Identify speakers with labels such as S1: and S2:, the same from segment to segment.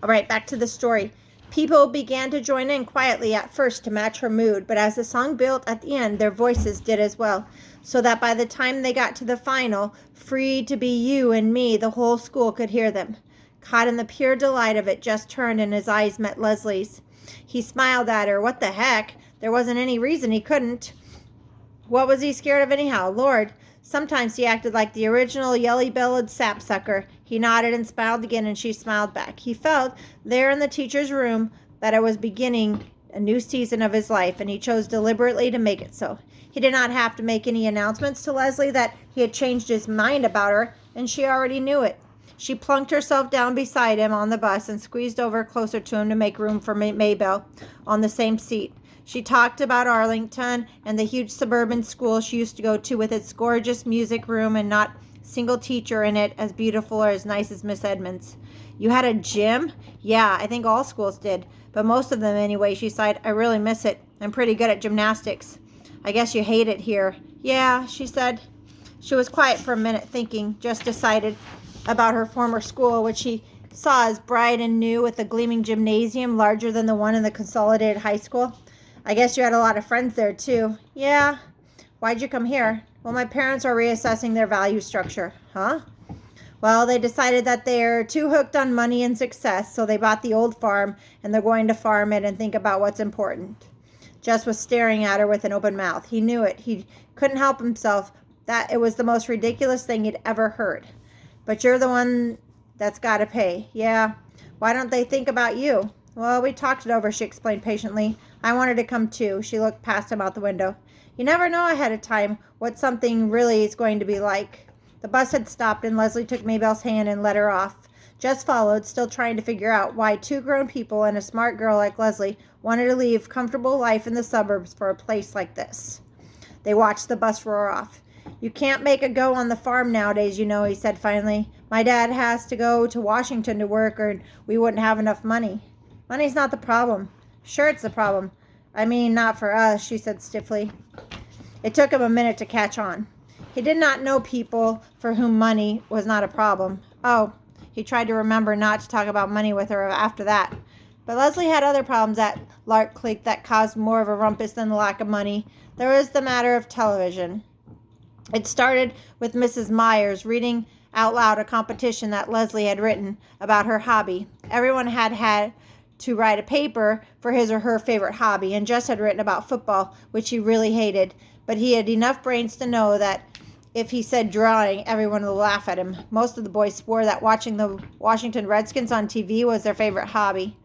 S1: All right, back to the story. People began to join in quietly at first to match her mood, but as the song built at the end, their voices did as well, so that by the time they got to the final, "Free to be you and me," the whole school could hear them. Caught in the pure delight of it, Jess turned and his eyes met Leslie's. He smiled at her. What the heck? There wasn't any reason he couldn't. What was he scared of anyhow? Lord, sometimes he acted like the original yelly-bellied sapsucker. He nodded and smiled again, and she smiled back. He felt, there in the teacher's room, that it was beginning a new season of his life, and he chose deliberately to make it so. He did not have to make any announcements to Leslie that he had changed his mind about her, and she already knew it. She plunked herself down beside him on the bus and squeezed over closer to him to make room for Maybelle on the same seat. She talked about Arlington and the huge suburban school she used to go to with its gorgeous music room and not a single teacher in it as beautiful or as nice as Miss Edmonds. You had a gym? Yeah, I think all schools did. But most of them anyway, she sighed. I really miss it. I'm pretty good at gymnastics. I guess you hate it here. Yeah, she said. She was quiet for a minute thinking, just decided about her former school, which she saw as bright and new with a gleaming gymnasium larger than the one in the consolidated high school. I guess you had a lot of friends there, too. Yeah. Why'd you come here? Well, my parents are reassessing their value structure. Huh? Well, they decided that they're too hooked on money and success, so they bought the old farm, and they're going to farm it and think about what's important. Jess was staring at her with an open mouth. He knew it. He couldn't help himself. That it was the most ridiculous thing he'd ever heard. But you're the one that's got to pay. Yeah. Why don't they think about you? Well, we talked it over, she explained patiently. I wanted to come too. She looked past him out the window. You never know ahead of time what something really is going to be like. The bus had stopped and Leslie took Maybelle's hand and led her off. Jess followed, still trying to figure out why two grown people and a smart girl like Leslie wanted to leave comfortable life in the suburbs for a place like this. They watched the bus roar off. You can't make a go on the farm nowadays, you know, he said finally. My dad has to go to Washington to work or we wouldn't have enough money. Money's not the problem. Sure, it's the problem. I mean, not for us, she said stiffly. It took him a minute to catch on. He did not know people for whom money was not a problem. Oh, he tried to remember not to talk about money with her after that. But Leslie had other problems at Lark Creek that caused more of a rumpus than the lack of money. There was the matter of television. It started with Mrs. Myers reading out loud a competition that Leslie had written about her hobby. Everyone had to write a paper for his or her favorite hobby, and Jess had written about football, which he really hated, but he had enough brains to know that if he said drawing, everyone would laugh at him. Most of the boys swore that watching the Washington Redskins on TV was their favorite hobby.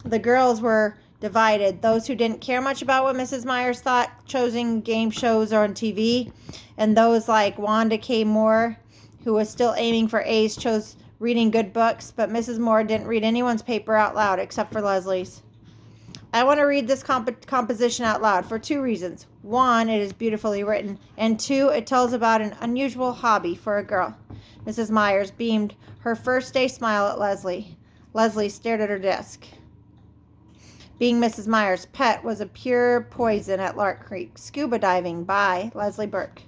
S1: The girls were divided. Those who didn't care much about what Mrs. Myers thought, choosing game shows on TV, and those like Wanda K. Moore, who was still aiming for A's, chose reading good books, but Mrs. Moore didn't read anyone's paper out loud except for Leslie's. I want to read this composition out loud for two reasons. One, it is beautifully written, and two, it tells about an unusual hobby for a girl. Mrs. Myers beamed her first day smile at Leslie. Leslie stared at her desk. Being Mrs. Myers' pet was a pure poison at Lark Creek. Scuba diving by Leslie Burke.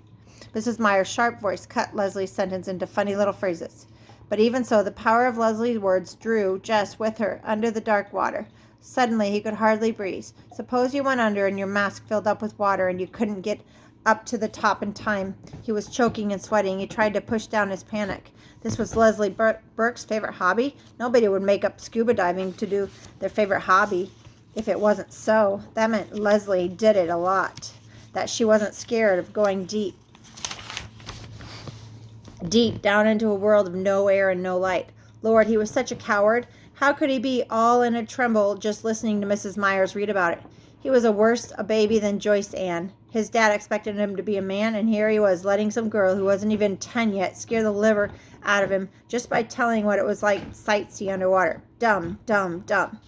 S1: Mrs. Myers' sharp voice cut Leslie's sentence into funny little phrases. But even so, the power of Leslie's words drew Jess with her under the dark water. Suddenly, he could hardly breathe. Suppose you went under and your mask filled up with water and you couldn't get up to the top in time. He was choking and sweating. He tried to push down his panic. This was Leslie Burke's favorite hobby. Nobody would make up scuba diving to do their favorite hobby if it wasn't so. That meant Leslie did it a lot. That she wasn't scared of going deep down into a world of no air and no light. Lord, he was such a coward. How could he be all in a tremble just listening to Mrs. Myers read about it? He was worse a baby than Joyce Ann. His dad expected him to be a man, and here he was letting some girl who wasn't even 10 yet scare the liver out of him just by telling what it was like sightsee underwater. Dumb, dumb, dumb.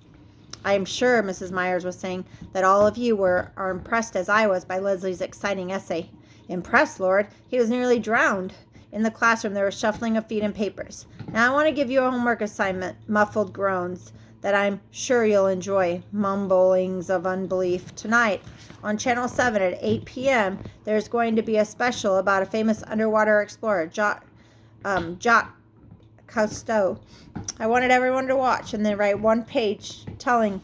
S1: I am sure, Mrs. Myers was saying, that all of you are impressed as I was by Leslie's exciting essay. Impressed, Lord? He was nearly drowned. In the classroom, there was shuffling of feet and papers. Now I want to give you a homework assignment, muffled groans, that I'm sure you'll enjoy, mumblings of unbelief. Tonight, on Channel 7 at 8 p.m., there's going to be a special about a famous underwater explorer, Jock Cousteau. I wanted everyone to watch and then write one page telling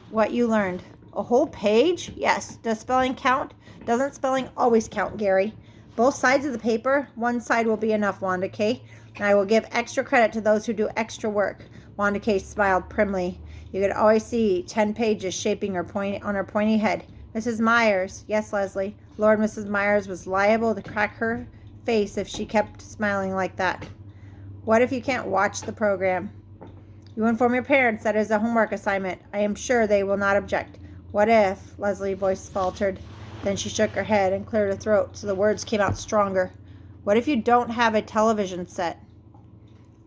S1: what you learned. A whole page? Yes. Does spelling count? Doesn't spelling always count, Gary? Both sides of the paper? One side will be enough, Wanda Kay. And I will give extra credit to those who do extra work. Wanda Kay smiled primly. You could always see 10 pages shaping her on her pointy head. Mrs. Myers. Yes, Leslie. Lord, Mrs. Myers was liable to crack her face if she kept smiling like that. What if you can't watch the program? You inform your parents that is a homework assignment. I am sure they will not object. What if? Leslie's voice faltered. Then she shook her head and cleared her throat so the words came out stronger. What if you don't have a television set?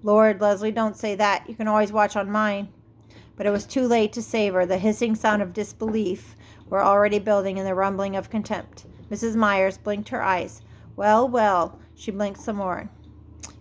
S1: Lord, Leslie, don't say that. You can always watch on mine. But it was too late to save her. The hissing sound of disbelief were already building in the rumbling of contempt. Mrs. Myers blinked her eyes. Well, well. She blinked some more.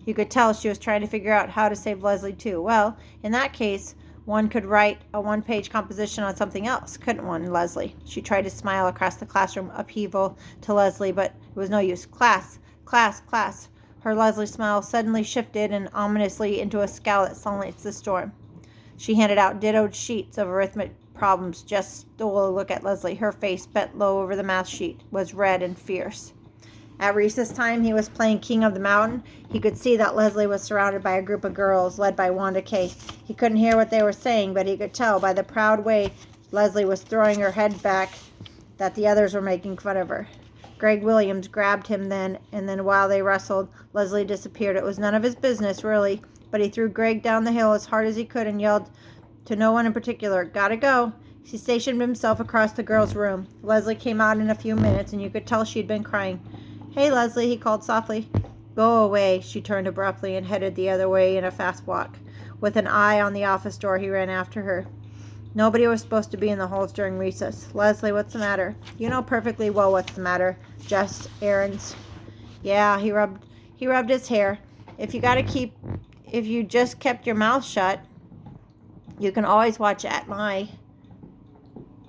S1: You could tell she was trying to figure out how to save Leslie too. Well, in that case, one could write a one-page composition on something else, couldn't one, Leslie? She tried to smile across the classroom upheaval to Leslie, but it was no use. Class, class, class. Her Leslie smile suddenly shifted and ominously into a scowl that silenced the storm. She handed out dittoed sheets of arithmetic problems. Jess stole a look at Leslie. Her face, bent low over the math sheet, was red and fierce. At recess time, he was playing King of the Mountain. He could see that Leslie was surrounded by a group of girls led by Wanda Kay. He couldn't hear what they were saying, but he could tell by the proud way Leslie was throwing her head back that the others were making fun of her. Greg Williams grabbed him then, and then while they wrestled, Leslie disappeared. It was none of his business, really, but he threw Greg down the hill as hard as he could and yelled to no one in particular, "Gotta go." He stationed himself across the girls' room. Leslie came out in a few minutes, and you could tell she'd been crying. "Hey, Leslie," he called softly. "Go away." She turned abruptly and headed the other way in a fast walk. With an eye on the office door, he ran after her. Nobody was supposed to be in the halls during recess. "Leslie, what's the matter?" "You know perfectly well what's the matter. Just errands." Yeah, he rubbed his hair. If you just kept your mouth shut, you can always watch at my...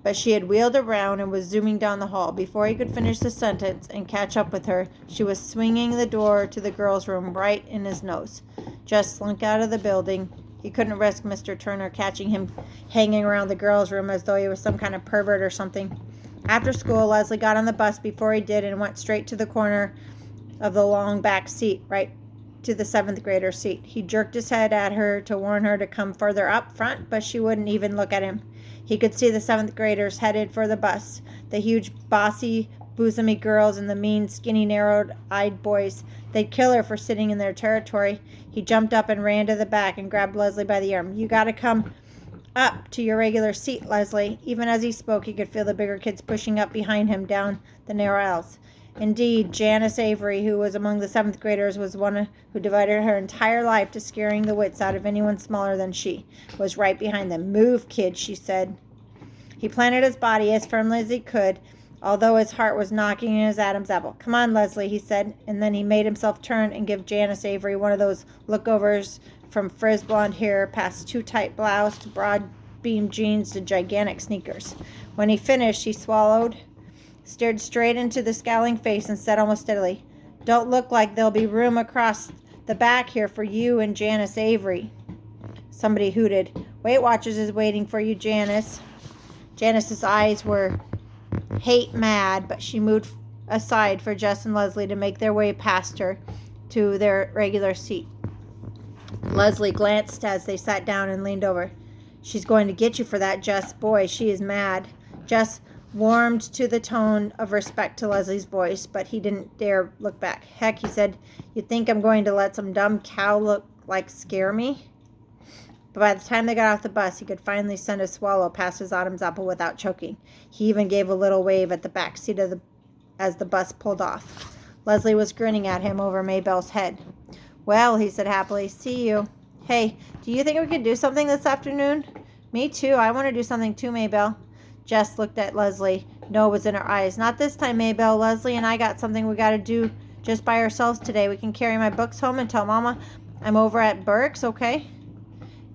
S1: But she had wheeled around and was zooming down the hall. Before he could finish the sentence and catch up with her, she was swinging the door to the girls' room right in his nose. Just slunk out of the building. He couldn't risk Mr. Turner catching him hanging around the girls' room as though he was some kind of pervert or something. After school, Leslie got on the bus before he did and went straight to the corner of the long back seat, right to the 7th grader seat. He jerked his head at her to warn her to come further up front, but she wouldn't even look at him. He could see the 7th graders headed for the bus, the huge, bossy, bosomy girls and the mean, skinny, narrow-eyed boys. They'd kill her for sitting in their territory. He jumped up and ran to the back and grabbed Leslie by the arm. "You gotta come up to your regular seat, Leslie." Even as he spoke, he could feel the bigger kids pushing up behind him down the narrow aisles. Indeed, Janice Avery, who was among the 7th graders, was one who devoted her entire life to scaring the wits out of anyone smaller than she, was right behind them. "Move, kid," she said. He planted his body as firmly as he could, although his heart was knocking in his Adam's apple. "Come on, Leslie," he said, and then he made himself turn and give Janice Avery one of those lookovers from frizz blonde hair past too tight blouse to broad beam jeans to gigantic sneakers. When he finished, he swallowed, stared straight into the scowling face, and said almost steadily, "Don't look like there'll be room across the back here for you and Janice Avery." Somebody hooted. "Weight Watchers is waiting for you, Janice." Janice's eyes were hate mad, but she moved aside for Jess and Leslie to make their way past her to their regular seat. Leslie glanced as they sat down and leaned over. "She's going to get you for that, Jess. Boy, she is mad." Jess warmed to the tone of respect to Leslie's voice, but he didn't dare look back. "Heck," he said, "you think I'm going to let some dumb cow look like scare me?" But by the time they got off the bus, he could finally send a swallow past his Adam's apple without choking. He even gave a little wave at the back seat as the bus pulled off. Leslie was grinning at him over Maybelle's head. "Well," he said happily, "see you. Hey, do you think we could do something this afternoon?" "Me too. I want to do something too, Maybelle." Jess looked at Leslie. No was in her eyes. "Not this time, Maybelle. Leslie and I got something we got to do just by ourselves today. We can carry my books home and tell Mama I'm over at Burke's, okay?"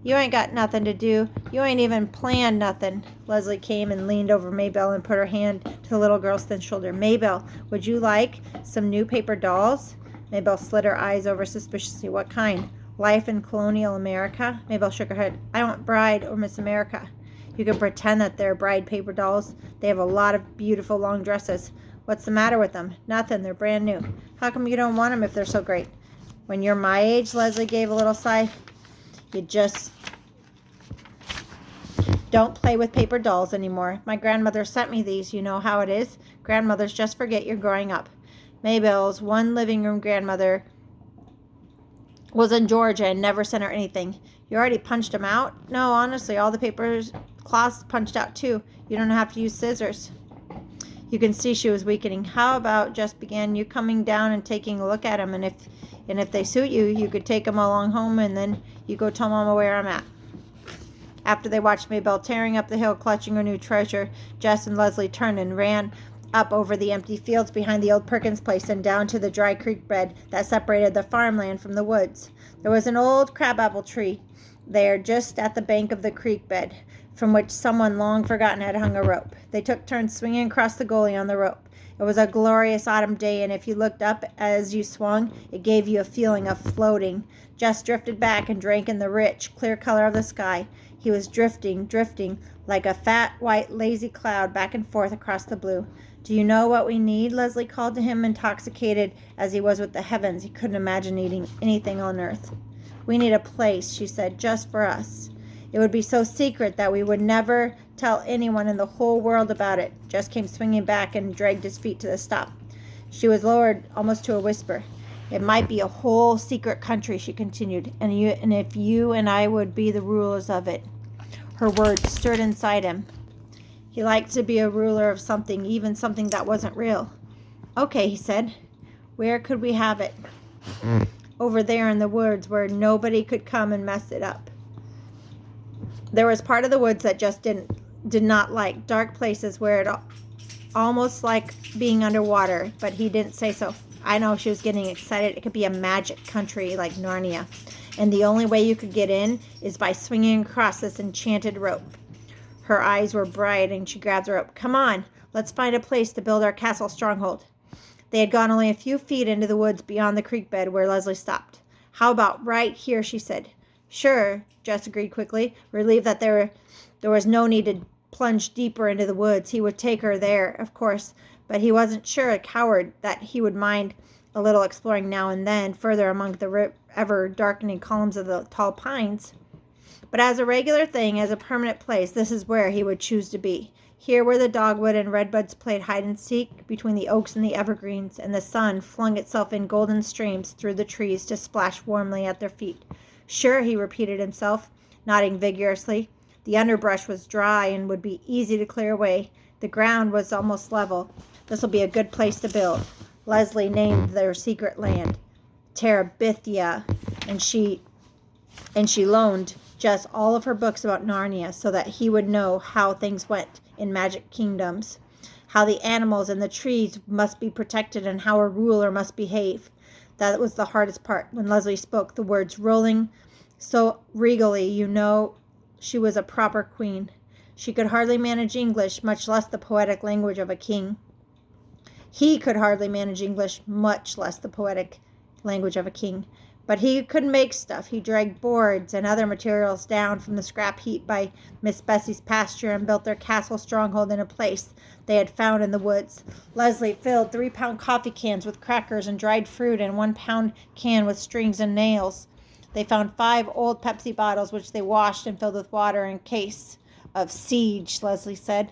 S1: "You ain't got nothing to do. You ain't even planned nothing." Leslie came and leaned over Maybelle and put her hand to the little girl's thin shoulder. "Maybelle, would you like some new paper dolls?" Maybelle slid her eyes over suspiciously. "What kind?" Life in colonial America? Mabel shook her head. I want Bride or Miss America. You can pretend that they're Bride paper dolls. They have a lot of beautiful long dresses. What's the matter with them? Nothing. They're brand new. How come you don't want them if they're so great? When you're my age, Leslie gave a little sigh, you just don't play with paper dolls anymore. My grandmother sent me these. You know how it is. Grandmothers just forget you're growing up. Mabel's one living room grandmother was in Georgia and never sent her anything. You already punched them out? No, honestly, all the papers, cloths punched out too. You don't have to use scissors. You can see she was weakening. How about just began you coming down and taking a look at them, and if they suit you, you could take them along home, and then you go tell Mama where I'm at. After they watched Mabel tearing up the hill, clutching her new treasure, Jess and Leslie turned and ran up over the empty fields behind the old Perkins place and down to the dry creek bed that separated the farmland from the woods. There was an old crabapple tree there just at the bank of the creek bed, from which someone long forgotten had hung a rope. They took turns swinging across the gully on the rope. It was a glorious autumn day, and if you looked up as you swung, it gave you a feeling of floating. Jess drifted back and drank in the rich, clear color of the sky. He was drifting like a fat, white, lazy cloud back and forth across the blue. Do you know what we need? Leslie called to him, intoxicated as he was with the heavens. He couldn't imagine needing anything on earth. We need a place, she said, just for us. It would be so secret that we would never tell anyone in the whole world about it. Jess came swinging back and dragged his feet to the stop. She was lowered almost to a whisper. It might be a whole secret country, she continued, and if you and I would be the rulers of it. Her words stirred inside him. He liked to be a ruler of something, even something that wasn't real. Okay, he said. Where could we have it? Over there in the woods where nobody could come and mess it up. There was part of the woods that just did not like, dark places where it almost like being underwater, but he didn't say so. I know, she was getting excited. It could be a magic country like Narnia, and the only way you could get in is by swinging across this enchanted rope. Her eyes were bright, and she grabbed the rope. Come on, let's find a place to build our castle stronghold. They had gone only a few feet into the woods beyond the creek bed where Leslie stopped. How about right here, she said. Sure, Jess agreed quickly, relieved that there was no need to plunge deeper into the woods. He would take her there, of course, but he wasn't sure, a coward, that he would mind a little exploring now and then further among the ever-darkening columns of the tall pines. But as a regular thing, as a permanent place, this is where he would choose to be. Here where the dogwood and redbuds played hide-and-seek between the oaks and the evergreens, and the sun flung itself in golden streams through the trees to splash warmly at their feet. Sure, he repeated himself, nodding vigorously. The underbrush was dry and would be easy to clear away. The ground was almost level. This will be a good place to build. Leslie named their secret land Terabithia, and she loaned Jess all of her books about Narnia so that he would know how things went in magic kingdoms, how the animals and the trees must be protected, and how a ruler must behave. That was the hardest part. When Leslie spoke, the words rolling so regally, you know she was a proper queen. She could hardly manage English, much less the poetic language of a king. He could hardly manage English, much less the poetic language of a king. But he could make stuff. He dragged boards and other materials down from the scrap heap by Miss Bessie's pasture and built their castle stronghold in a place they had found in the woods. Leslie filled 3-pound coffee cans with crackers and dried fruit and 1-pound can with strings and nails. They found 5 old Pepsi bottles, which they washed and filled with water in case of siege, Leslie said.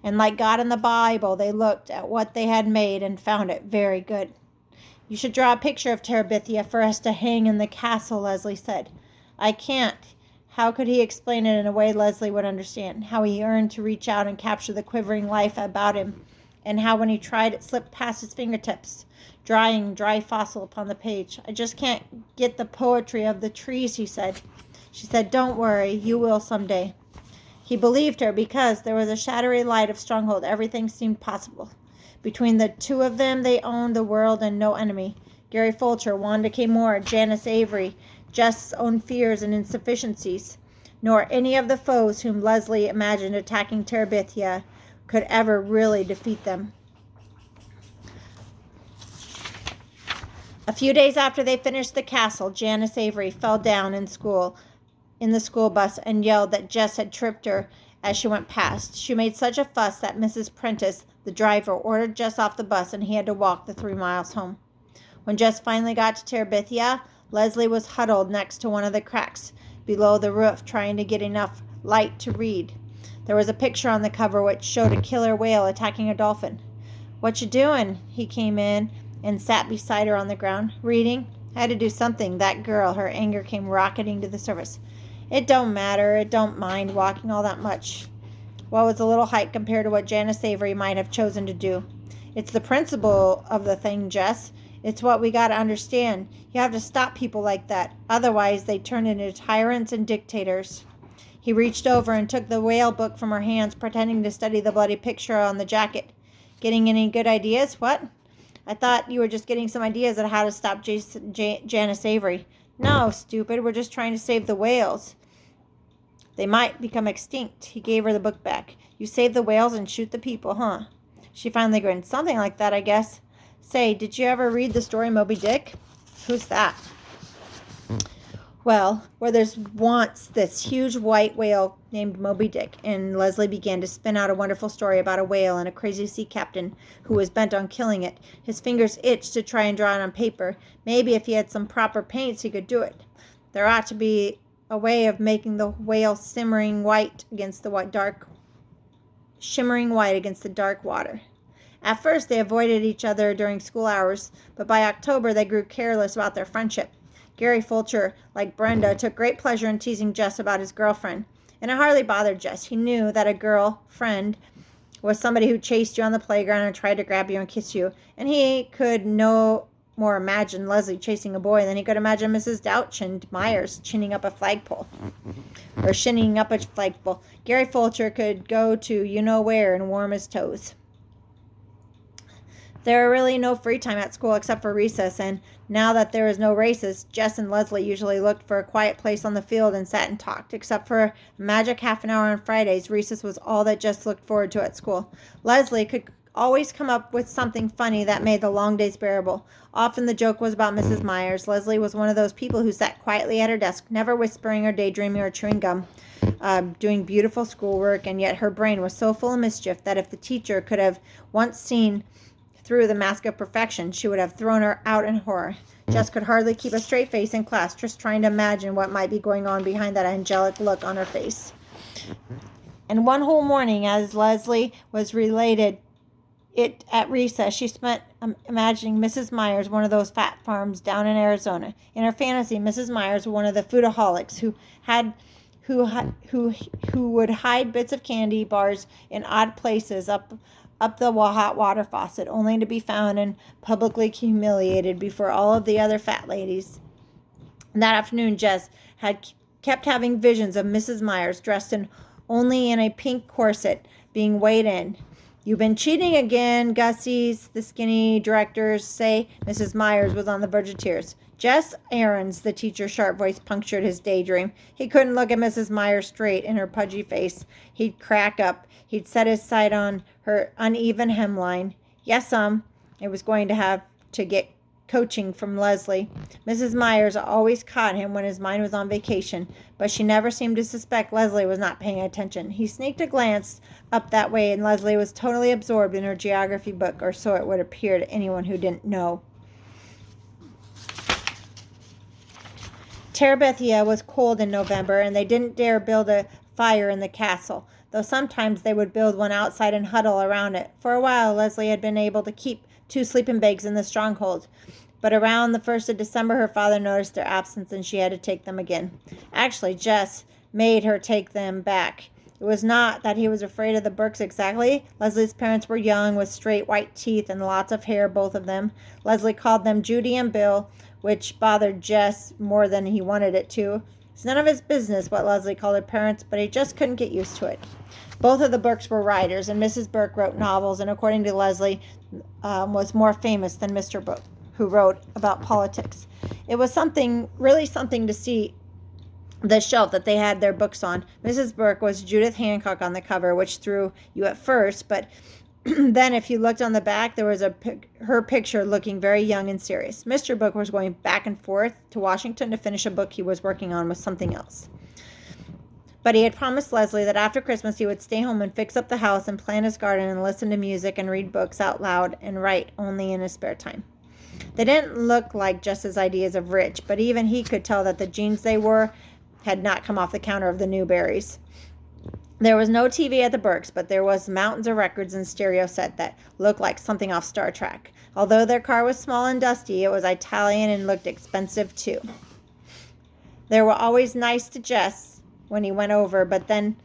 S1: And like God in the Bible, they looked at what they had made and found it very good. You should draw a picture of Terabithia for us to hang in the castle, Leslie said. I can't. How could he explain it in a way Leslie would understand? How he yearned to reach out and capture the quivering life about him, and how when he tried it slipped past his fingertips, dry fossil upon the page. I just can't get the poetry of the trees, he said. She said, don't worry, you will someday. He believed her because there was a shadowy light of stronghold. Everything seemed possible. Between the two of them, they owned the world and no enemy. Gary Fulcher, Wanda K. Moore, Janice Avery, Jess's own fears and insufficiencies, nor any of the foes whom Leslie imagined attacking Terabithia could ever really defeat them. A few days after they finished The Castle, Janice Avery fell down in the school bus and yelled that Jess had tripped her as she went past. She made such a fuss that Mrs. Prentice, the driver, ordered Jess off the bus and he had to walk the 3 miles home. When Jess finally got to Terabithia, Leslie was huddled next to one of the cracks below the roof trying to get enough light to read. There was a picture on the cover which showed a killer whale attacking a dolphin. "What you doing?" He came in and sat beside her on the ground. "Reading. I had to do something. That girl," her anger came rocketing to the surface. "It don't matter. It don't mind walking all that much." What was a little height compared to what Janice Avery might have chosen to do? "It's the principle of the thing, Jess. It's what we got to understand. You have to stop people like that. Otherwise, they turn into tyrants and dictators." He reached over and took the whale book from her hands, pretending to study the bloody picture on the jacket. "Getting any good ideas? What?" "I thought you were just getting some ideas on how to stop Janice Avery." "No, stupid. We're just trying to save the whales. They might become extinct." He gave her the book back. "You save the whales and shoot the people, huh?" She finally grinned. "Something like that, I guess. Say, did you ever read the story Moby Dick?" "Who's that?" "Well, where there's once this huge white whale named Moby Dick," and Leslie began to spin out a wonderful story about a whale and a crazy sea captain who was bent on killing it. His fingers itched to try and draw it on paper. Maybe if he had some proper paints he could do it. There ought to be a way of making the whale shimmering white against the dark water. At first they avoided each other during school hours, but by October they grew careless about their friendship. Gary Fulcher, like Brenda, took great pleasure in teasing Jess about his girlfriend, and it hardly bothered Jess. He knew that a girl friend was somebody who chased you on the playground and tried to grab you and kiss you, and he could no more imagine Leslie chasing a boy than he could imagine Mrs. Douch and Myers shinning up a flagpole. Gary Fulcher could go to you-know-where and warm his toes. There were really no free time at school except for recess, and now that there was no races, Jess and Leslie usually looked for a quiet place on the field and sat and talked. Except for a magic half an hour on Fridays, recess was all that Jess looked forward to at school. Leslie could always come up with something funny that made the long days bearable. Often the joke was about Mrs. Myers. Leslie was one of those people who sat quietly at her desk, never whispering or daydreaming or chewing gum, doing beautiful schoolwork, and yet her brain was so full of mischief that if the teacher could have once seen through the mask of perfection, she would have thrown her out in horror. Jess could hardly keep a straight face in class, just trying to imagine what might be going on behind that angelic look on her face. And one whole morning, as Leslie was related it at recess, she spent imagining Mrs. Myers, one of those fat farms down in Arizona. In her fantasy, Mrs. Myers was one of the foodaholics who would hide bits of candy bars in odd places up the hot water faucet, only to be found and publicly humiliated before all of the other fat ladies. That afternoon, Jess had kept having visions of Mrs. Myers dressed only in a pink corset being weighed in. "You've been cheating again, Gussie's," the skinny directors say. Mrs. Myers was on the verge of tears. "Jess Aarons," the teacher's sharp voice punctured his daydream. He couldn't look at Mrs. Myers straight in her pudgy face. He'd crack up. He'd set his sight on her uneven hemline. "Yes'm." It was going to have to get coaching from Leslie. Mrs. Myers always caught him when his mind was on vacation, but she never seemed to suspect Leslie was not paying attention. He sneaked a glance up that way, and Leslie was totally absorbed in her geography book, or so it would appear to anyone who didn't know. Terabithia was cold in November, and they didn't dare build a fire in the castle, though sometimes they would build one outside and huddle around it. For a while, Leslie had been able to keep 2 sleeping bags in the stronghold, but around the 1st of December, her father noticed their absence, and she had to take them again. Actually, Jess made her take them back. It was not that he was afraid of the Burkes exactly. Leslie's parents were young, with straight white teeth and lots of hair, both of them. Leslie called them Judy and Bill, which bothered Jess more than he wanted it to. It's none of his business what Leslie called her parents, but he just couldn't get used to it. Both of the Burkes were writers, and Mrs. Burke wrote novels, and according to Leslie, was more famous than Mr. Burke, who wrote about politics. It was really something to see the shelf that they had their books on. Mrs. Burke was Judith Hancock on the cover, which threw you at first, but Then, if you looked on the back, there was her picture looking very young and serious. Mr. Book was going back and forth to Washington to finish a book he was working on with something else. But he had promised Leslie that after Christmas he would stay home and fix up the house and plant his garden and listen to music and read books out loud and write only in his spare time. They didn't look like just his ideas of rich, but even he could tell that the jeans they wore had not come off the counter of the Newberries. There was no TV at the Burks, but there was mountains of records and stereo set that looked like something off Star Trek. Although their car was small and dusty, it was Italian and looked expensive too. They were always nice to Jess when he went over, but then